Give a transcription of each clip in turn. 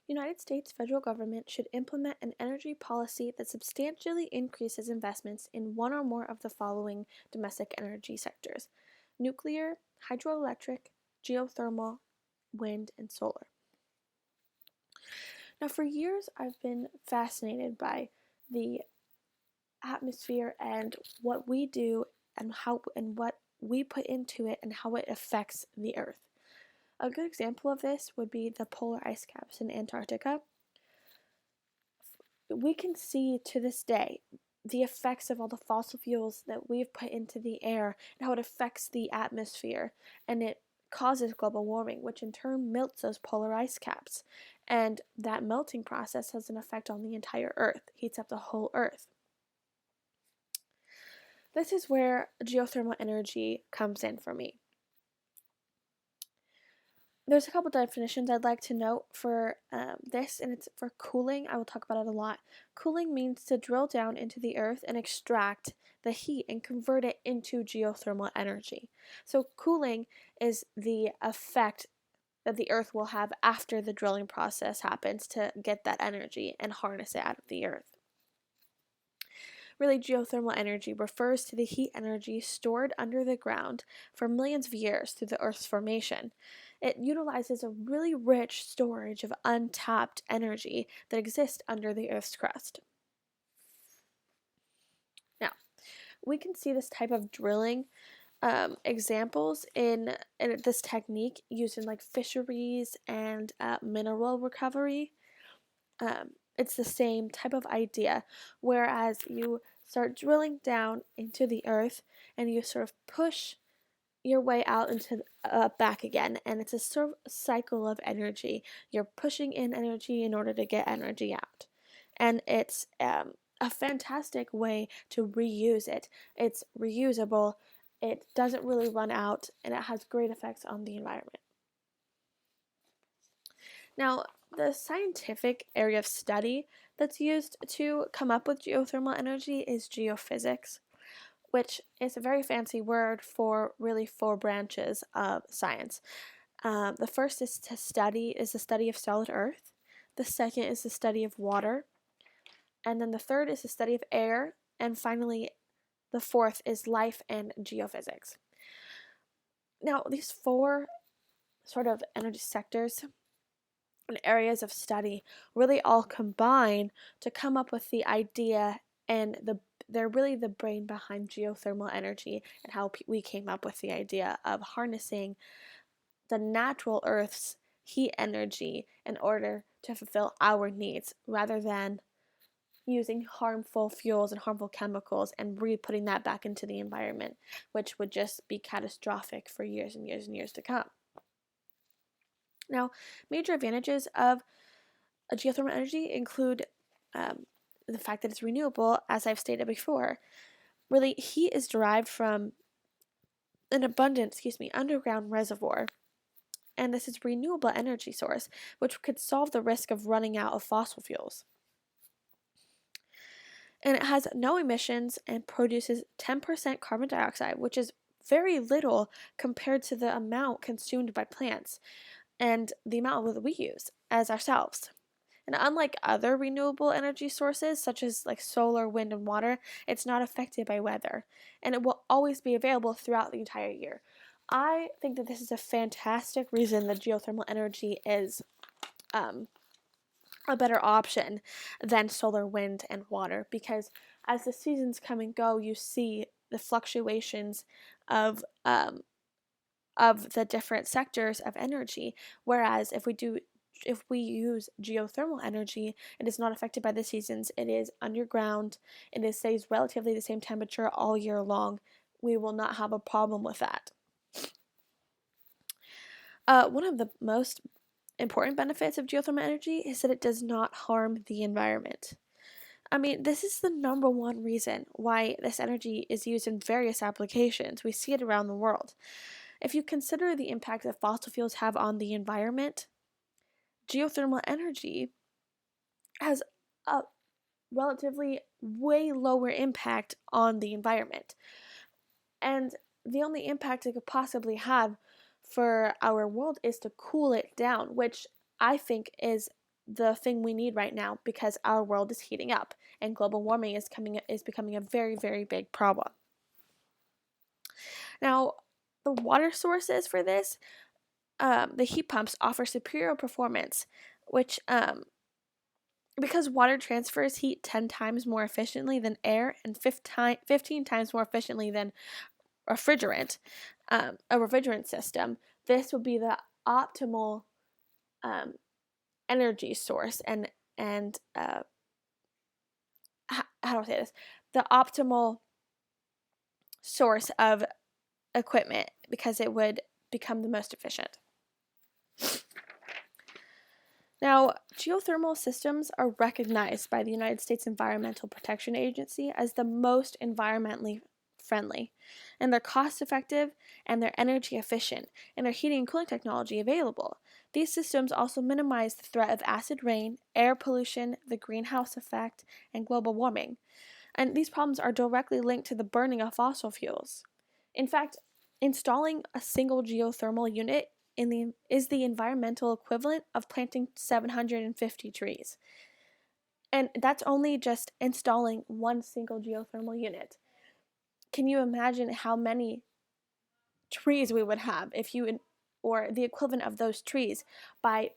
United States federal government should implement an energy policy that substantially increases investments in one or more of the following domestic energy sectors: nuclear, hydroelectric, geothermal, wind, and solar. Now, for years, I've been fascinated by the atmosphere and what we do and how and what we put into it and how it affects the earth. A good example of this would be the polar ice caps in Antarctica. We can see to this day the effects of all the fossil fuels that we've put into the air and how it affects the atmosphere, and it causes global warming, which in turn melts those polar ice caps. And that melting process has an effect on the entire earth, heats up the whole earth. This is where geothermal energy comes in for me. There's a couple definitions I'd like to note for this, and it's for cooling. I will talk about it a lot. Cooling means to drill down into the earth and extract the heat and convert it into geothermal energy. So cooling is the effect that the earth will have after the drilling process happens to get that energy and harness it out of the earth. Really, geothermal energy refers to the heat energy stored under the ground for millions of years through the Earth's formation. It utilizes a really rich storage of untapped energy that exists under the Earth's crust. Now, we can see this type of drilling examples in this technique used in like fisheries and mineral recovery. It's the same type of idea, whereas you start drilling down into the earth and you sort of push your way out into back again, and it's a sort of cycle of energy. You're pushing in energy in order to get energy out, and it's a fantastic way to reuse it. It's reusable, it doesn't really run out, and it has great effects on the environment. Now, the scientific area of study that's used to come up with geothermal energy is geophysics, which is a very fancy word for really four branches of science. The first is the study of solid earth. The second is the study of water. And then the third is the study of air. And finally, the fourth is life and geophysics. Now, these four sort of energy sectors and areas of study really all combine to come up with the idea, and they're really the brain behind geothermal energy and how we came up with the idea of harnessing the natural Earth's heat energy in order to fulfill our needs rather than using harmful fuels and harmful chemicals and re-putting that back into the environment, which would just be catastrophic for years and years and years to come. Now, major advantages of geothermal energy include the fact that it's renewable, as I've stated before. Really, heat is derived from an abundant, underground reservoir, and this is a renewable energy source, which could solve the risk of running out of fossil fuels. And it has no emissions and produces 10% carbon dioxide, which is very little compared to the amount consumed by plants and the amount that we use as ourselves. And unlike other renewable energy sources, such as like solar, wind, and water, it's not affected by weather, and it will always be available throughout the entire year. I think that this is a fantastic reason that geothermal energy is a better option than solar, wind, and water, because as the seasons come and go, you see the fluctuations of the different sectors of energy. Whereas if we use geothermal energy, it is not affected by the seasons. It is underground. It stays relatively the same temperature all year long. We will not have a problem with that. One of the most important benefits of geothermal energy is that it does not harm the environment. I mean, this is the number one reason why this energy is used in various applications. We see it around the world. If you consider the impact that fossil fuels have on the environment, geothermal energy has a relatively way lower impact on the environment. And the only impact it could possibly have for our world is to cool it down, which I think is the thing we need right now because our world is heating up and global warming is becoming a very, very big problem. Now, the water sources for this, the heat pumps offer superior performance, which because water transfers heat 10 times more efficiently than air and 15 times more efficiently than refrigerant, a refrigerant system, this would be the optimal um, energy source and how do I say this? The optimal source of equipment because it would become the most efficient. Now, geothermal systems are recognized by the United States Environmental Protection Agency as the most environmentally friendly, and they're cost effective and they're energy efficient, and they're heating and cooling technology available. These systems also minimize the threat of acid rain, air pollution, the greenhouse effect, and global warming. And these problems are directly linked to the burning of fossil fuels. In fact, installing a single geothermal unit is the environmental equivalent of planting 750 trees. And that's only just installing one single geothermal unit. Can you imagine how many trees we would have or the equivalent of those trees by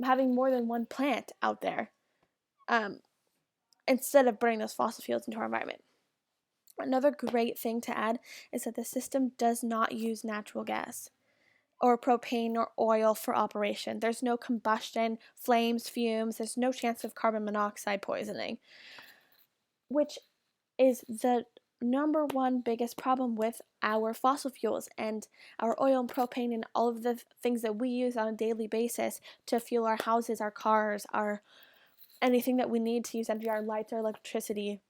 having more than one plant out there um, instead of burning those fossil fuels into our environment? Another great thing to add is that the system does not use natural gas or propane or oil for operation. There's no combustion, flames, fumes, there's no chance of carbon monoxide poisoning, which is the number one biggest problem with our fossil fuels and our oil and propane and all of the things that we use on a daily basis to fuel our houses, our cars, our anything that we need to use energy, our lights, our electricity.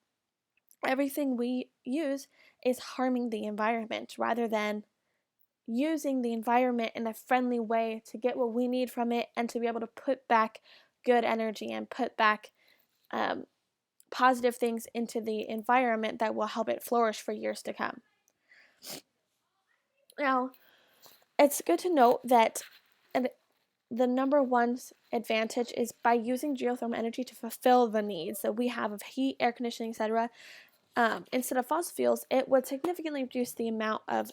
Everything we use is harming the environment rather than using the environment in a friendly way to get what we need from it and to be able to put back good energy and put back positive things into the environment that will help it flourish for years to come. Now, it's good to note that the number one advantage is by using geothermal energy to fulfill the needs that we have of heat, air conditioning, etc. Instead of fossil fuels, it would significantly reduce the amount of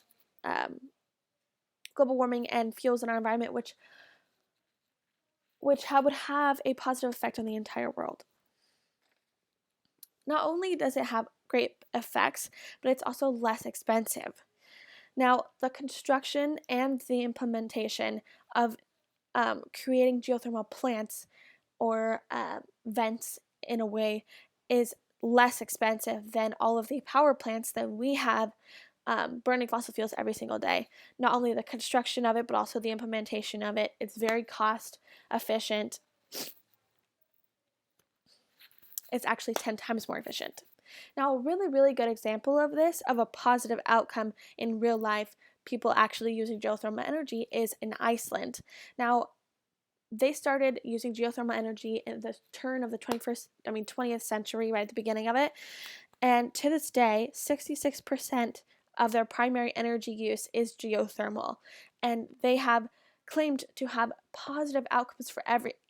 global warming and fuels in our environment, which would have a positive effect on the entire world. Not only does it have great effects, but it's also less expensive. Now, the construction and the implementation of creating geothermal plants or vents in a way is less expensive than all of the power plants that we have burning fossil fuels every single day. Not only the construction of it, but also the implementation of it. It's very cost efficient. It's actually 10 times more efficient. Now, a really, really good example of this, of a positive outcome in real life, people actually using geothermal energy, is in Iceland. Now, they started using geothermal energy in the turn of the 20th century, right at the beginning of it. And to this day, 66% of their primary energy use is geothermal. And they have claimed to have positive outcomes for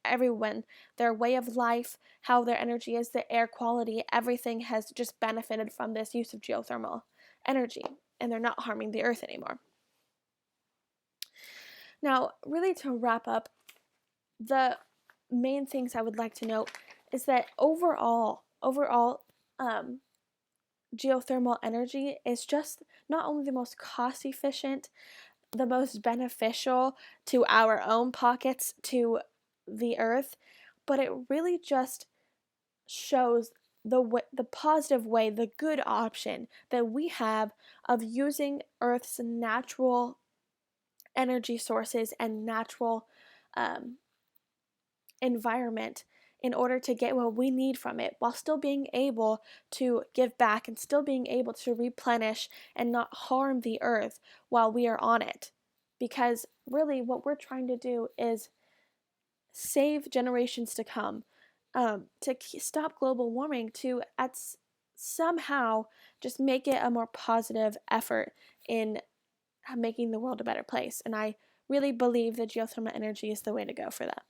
everyone. Their way of life, how their energy is, the air quality, everything has just benefited from this use of geothermal energy. And they're not harming the earth anymore. Now, really to wrap up, the main things I would like to note is that overall, geothermal energy is just not only the most cost efficient, the most beneficial to our own pockets, to the earth, but it really just shows the positive way, the good option that we have of using Earth's natural energy sources and natural environment in order to get what we need from it while still being able to give back and still being able to replenish and not harm the earth while we are on it. Because really what we're trying to do is save generations to come, to stop global warming, to somehow just make it a more positive effort in making the world a better place. And I really believe that geothermal energy is the way to go for that.